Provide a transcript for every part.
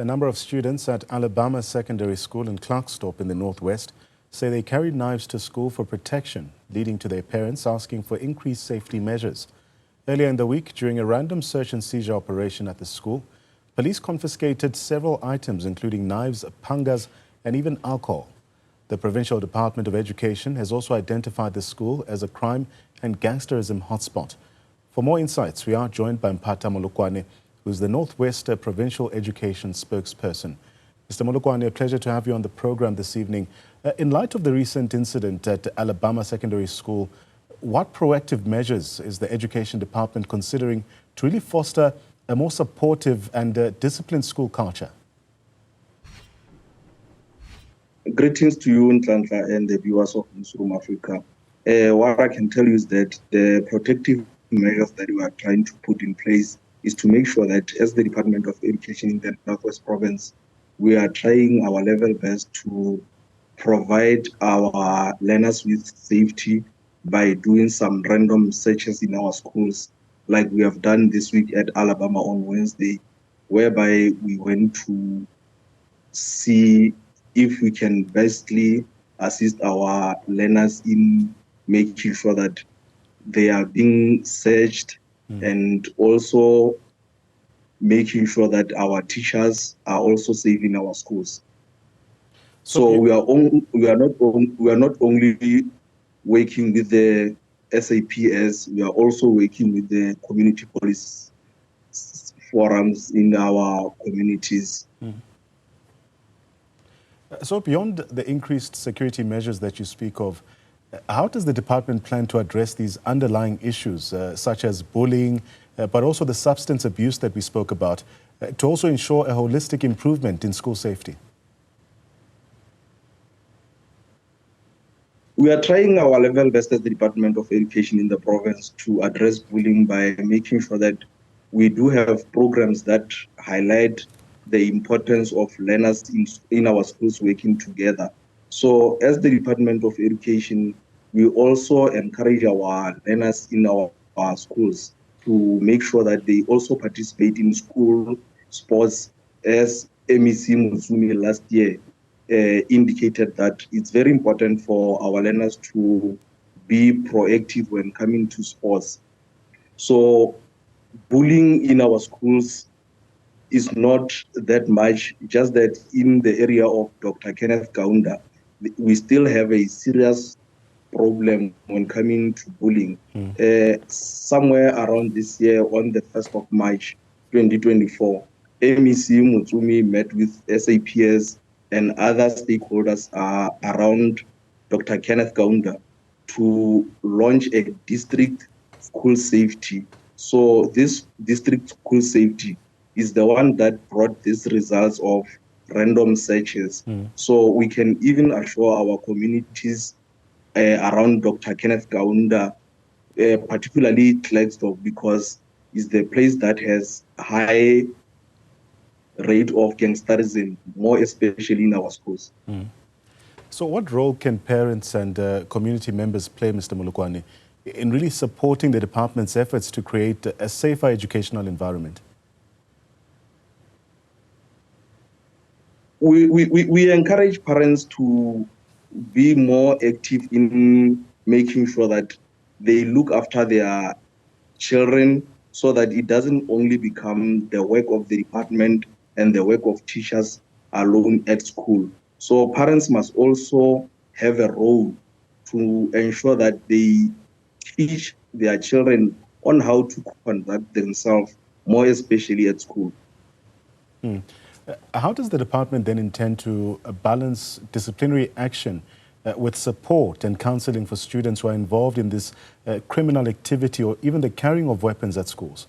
A number of students at Alabama Secondary School in Klerksdorp in the Northwest say they carried knives to school for protection, leading to their parents asking for increased safety measures. Earlier in the week, during a random search and seizure operation at the school, police confiscated several items including knives, pangas and even alcohol. The Provincial Department of Education has also identified the school as a crime and gangsterism hotspot. For more insights, we are joined by Mphata Molokwane, who is the Northwest Provincial Education spokesperson. Mr. Molokwane, a pleasure to have you on the program this evening. In light of the recent incident at Alabama Secondary School, what proactive measures is the Education Department considering to really foster a more supportive and disciplined school culture? Greetings to you, Ntlantla, and the viewers of Newzroom Afrika. What I can tell you is that the protective measures that we are trying to put in place is to make sure that as the Department of Education in the Northwest Province, we are trying our level best to provide our learners with safety by doing some random searches in our schools, like we have done this week at Alabama on Wednesday, whereby we went to see if we can basically assist our learners in making sure that they are being searched and also making sure that our teachers are also safe in our schools. So we are not only working with the SAPS, we are also working with the community police forums in our communities. So beyond the increased security measures that you speak of, how does the department plan to address these underlying issues, such as bullying, but also the substance abuse that we spoke about, to also ensure a holistic improvement in school safety? We are trying our level best as the Department of Education in the province to address bullying by making sure that we do have programs that highlight the importance of learners in our schools working together. So as the Department of Education, we also encourage our learners in our schools to make sure that they also participate in school sports, as MEC Mutsumi last year indicated that it's very important for our learners to be proactive when coming to sports. So bullying in our schools is not that much, just that in the area of Dr. Kenneth Kaunda, we still have a serious problem when coming to bullying. Somewhere around this year, on the 1st of March 2024, MEC Mutsumi met with SAPS and other stakeholders around Dr. Kenneth Kaunda to launch a district school safety. So this district school safety is the one that brought these results of random searches. So we can even assure our communities around Dr. Kenneth Kaunda, particularly Klerksdorp, because it's the place that has high rate of gangsterism, more especially in our schools. So what role can parents and community members play, Mr. Molokwane, in really supporting the department's efforts to create a safer educational environment? We encourage parents to be more active in making sure that they look after their children, so that it doesn't only become the work of the department and the work of teachers alone at school. So parents must also have a role to ensure that they teach their children on how to conduct themselves, more especially at school. How does the department then intend to balance disciplinary action with support and counseling for students who are involved in this criminal activity or even the carrying of weapons at schools?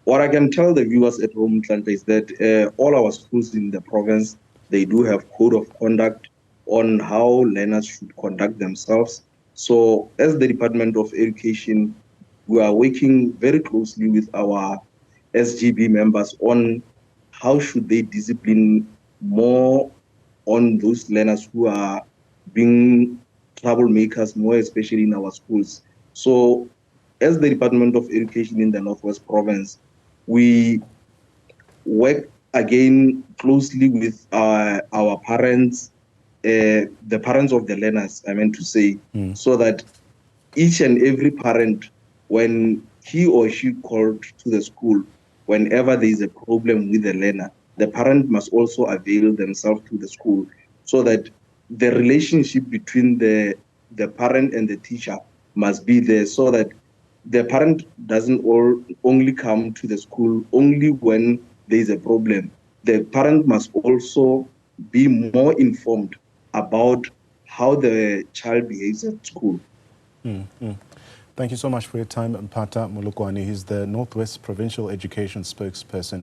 What I can tell the viewers at home, Ntlantla, is that all our schools in the province, they do have code of conduct on how learners should conduct themselves. So as the Department of Education, we are working very closely with our SGB members on how should they discipline more on those learners who are being troublemakers, more especially in our schools. So as the Department of Education in the Northwest Province, we work again closely with our parents, the parents of the learners, I meant to say, so that each and every parent, when he or she called to the school, whenever there is a problem with the learner, the parent must also avail themselves to the school, so that the relationship between the parent and the teacher must be there, so that the parent doesn't only come to the school only when there is a problem. The parent must also be more informed about how the child behaves at school. Thank you so much for your time, Mphata Molokwane. He's the Northwest Provincial Education spokesperson.